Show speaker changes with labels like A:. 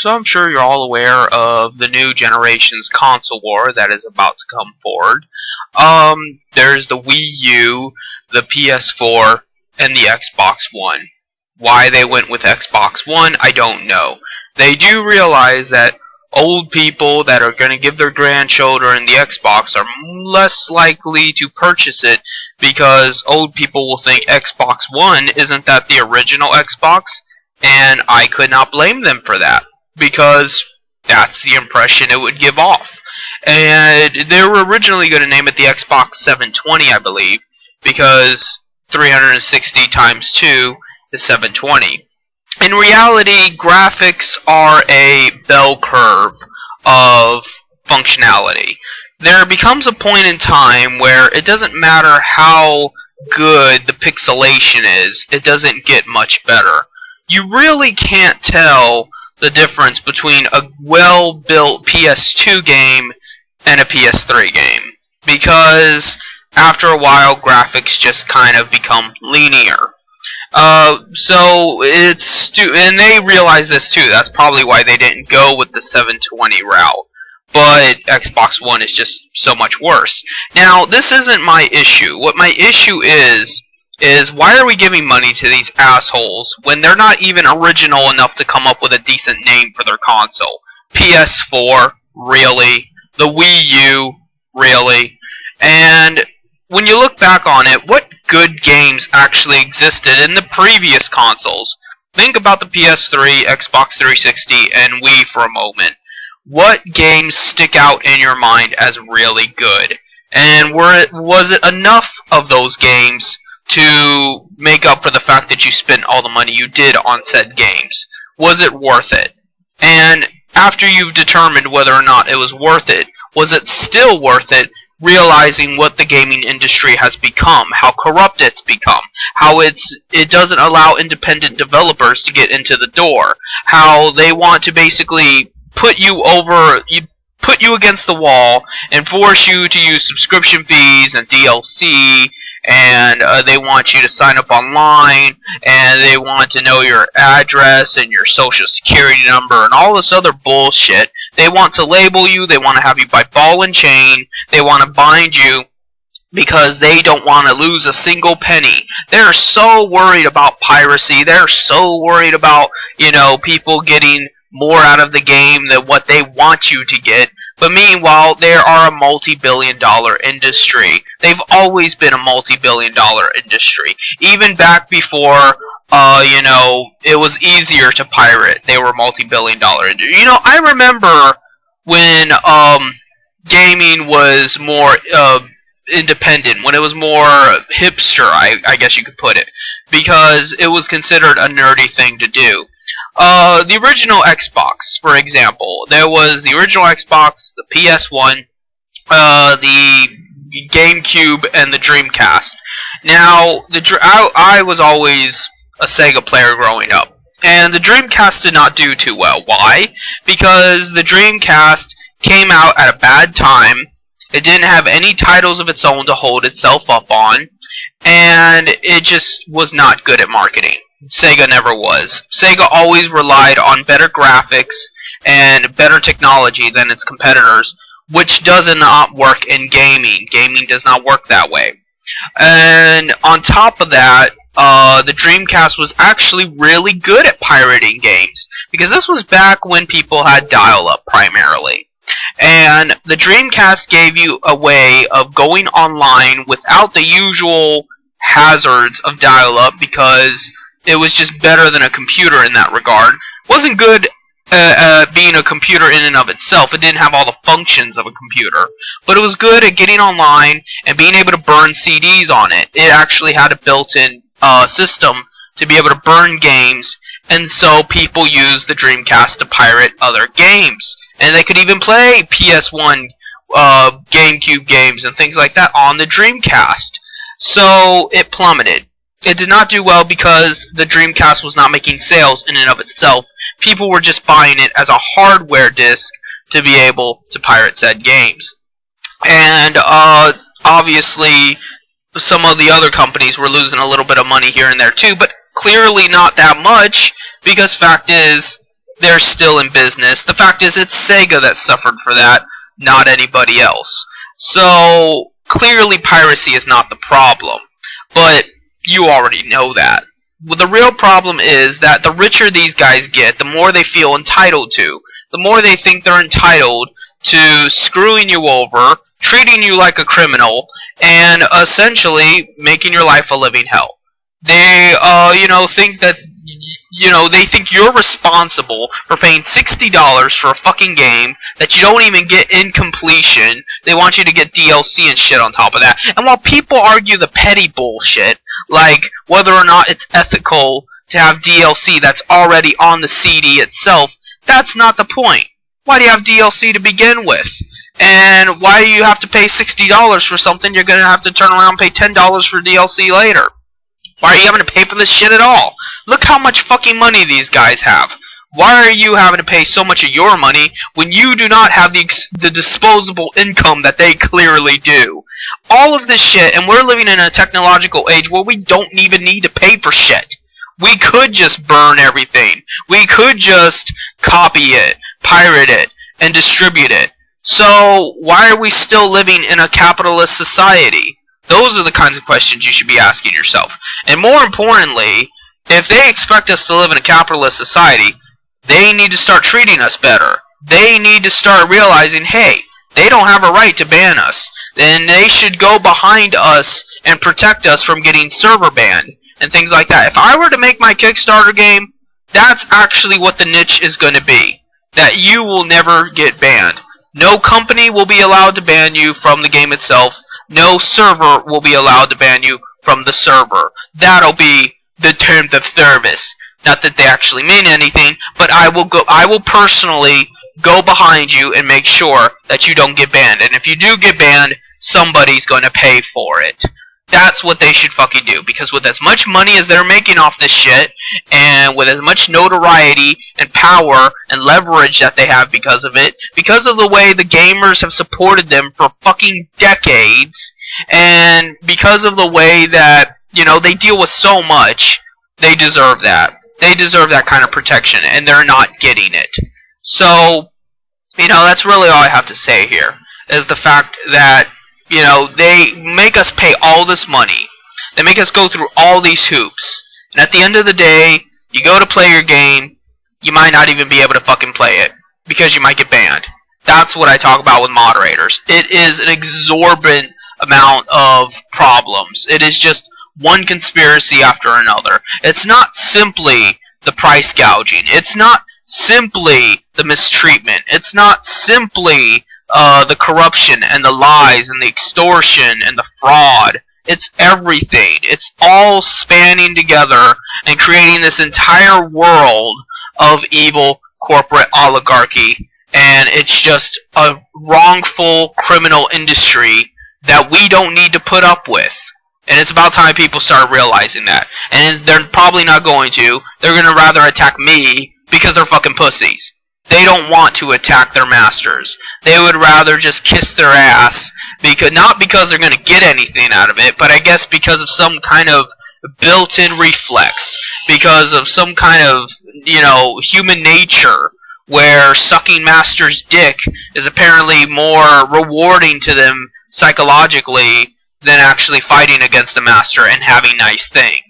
A: So I'm sure you're all aware of the new generation's console war that is about to come forward. There's the Wii U, the PS4, and the Xbox One. Why they went with Xbox One, I don't know. They do realize that old people that are going to give their grandchildren the Xbox are less likely to purchase it because old people will think Xbox One isn't that the original Xbox, and I could not blame them for that because that's the impression it would give off. And they were originally going to name it the Xbox 720, I believe, because 360 times 2 is 720. In reality, graphics are a bell curve of functionality. There becomes a point in time where it doesn't matter how good the pixelation is, it doesn't get much better. You really can't tell the difference between a well-built PS2 game and a PS3 game, because after a while graphics just kind of become linear. And they realize this too. That's probably why they didn't go with the 720 route. But Xbox One is just so much worse. Now, this isn't my issue. What my issue is why are we giving money to these assholes when they're not even original enough to come up with a decent name for their console? PS4, really? The Wii U, really? And when you look back on it, what good games actually existed in the previous consoles? Think about the PS3, Xbox 360, and Wii for a moment. What games stick out in your mind as really good? And was it enough of those games to make up for the fact that you spent all the money you did on said games? Was it worth it? And after you've determined whether or not it was worth it, was it still worth it, realizing what the gaming industry has become, how corrupt it's become, how it doesn't allow independent developers to get into the door, how they want to basically put you against the wall and force you to use subscription fees and DLC, and they want you to sign up online, and they want to know your address and your social security number and all this other bullshit. They want to label you, they want to have you by ball and chain, they want to bind you because they don't want to lose a single penny. They're so worried about piracy, they're so worried about, people getting more out of the game than what they want you to get. But meanwhile, they are a multi-billion-dollar industry. They've always been a multi-billion-dollar industry. Even back before, it was easier to pirate. They were multi-billion-dollar industry. I remember when gaming was more independent, when it was more hipster, I guess you could put it, because it was considered a nerdy thing to do. The original Xbox, for example, there was the original Xbox, the PS1, the GameCube, and the Dreamcast. Now, I was always a Sega player growing up, and the Dreamcast did not do too well. Why? Because the Dreamcast came out at a bad time, it didn't have any titles of its own to hold itself up on, and it just was not good at marketing. Sega never was. Sega always relied on better graphics and better technology than its competitors, which does not work in gaming. Gaming does not work that way. And on top of that, the Dreamcast was actually really good at pirating games, because this was back when people had dial-up primarily. And the Dreamcast gave you a way of going online without the usual hazards of dial-up, because it was just better than a computer in that regard. It wasn't good being a computer in and of itself. It didn't have all the functions of a computer. But it was good at getting online and being able to burn CDs on it. It actually had a built-in system to be able to burn games, and so people used the Dreamcast to pirate other games. And they could even play PS1, GameCube games and things like that on the Dreamcast. So it plummeted. It did not do well because the Dreamcast was not making sales in and of itself. People were just buying it as a hardware disc to be able to pirate said games. And obviously, some of the other companies were losing a little bit of money here and there too, but clearly not that much, because fact is, they're still in business. The fact is, it's Sega that suffered for that, not anybody else. So, clearly piracy is not the problem. But you already know that. Well, the real problem is that the richer these guys get, the more they feel entitled to. The more they think they're entitled to screwing you over, treating you like a criminal, and essentially making your life a living hell. They, think that, they think you're responsible for paying $60 for a fucking game that you don't even get in completion. They want you to get DLC and shit on top of that. And while people argue the petty bullshit, like whether or not it's ethical to have DLC that's already on the CD itself, that's not the point. Why do you have DLC to begin with? And why do you have to pay $60 for something you're going to have to turn around and pay $10 for DLC later? Why are you having to pay for this shit at all? Look how much fucking money these guys have. Why are you having to pay so much of your money when you do not have the disposable income that they clearly do? All of this shit, and we're living in a technological age where we don't even need to pay for shit. We could just burn everything. We could just copy it, pirate it, and distribute it. So, why are we still living in a capitalist society? Those are the kinds of questions you should be asking yourself. And more importantly, if they expect us to live in a capitalist society, they need to start treating us better. They need to start realizing, hey, they don't have a right to ban us. Then they should go behind us and protect us from getting server banned and things like that. If I were to make my Kickstarter game, that's actually what the niche is going to be. That you will never get banned. No company will be allowed to ban you from the game itself. No server will be allowed to ban you from the server. That'll be the terms of service. Not that they actually mean anything, but I will personally go behind you and make sure that you don't get banned. And if you do get banned, somebody's going to pay for it. That's what they should fucking do. Because with as much money as they're making off this shit, and with as much notoriety and power and leverage that they have because of it, because of the way the gamers have supported them for fucking decades, and because of the way that, they deal with so much, they deserve that. They deserve that kind of protection, and they're not getting it. So, that's really all I have to say here, is the fact that, they make us pay all this money. They make us go through all these hoops. And at the end of the day, you go to play your game, you might not even be able to fucking play it, because you might get banned. That's what I talk about with moderators. It is an exorbitant amount of problems. It is just one conspiracy after another. It's not simply the price gouging. It's not simply the mistreatment. It's not simply the corruption and the lies and the extortion and the fraud. It's everything. It's all spanning together and creating this entire world of evil corporate oligarchy. And it's just a wrongful criminal industry that we don't need to put up with. And it's about time people start realizing that. And they're probably not going to. They're going to rather attack me because they're fucking pussies. They don't want to attack their masters. They would rather just kiss their ass, not because they're going to get anything out of it, but I guess because of some kind of built-in reflex. Because of some kind of, human nature, where sucking master's dick is apparently more rewarding to them psychologically than actually fighting against the master and having nice things.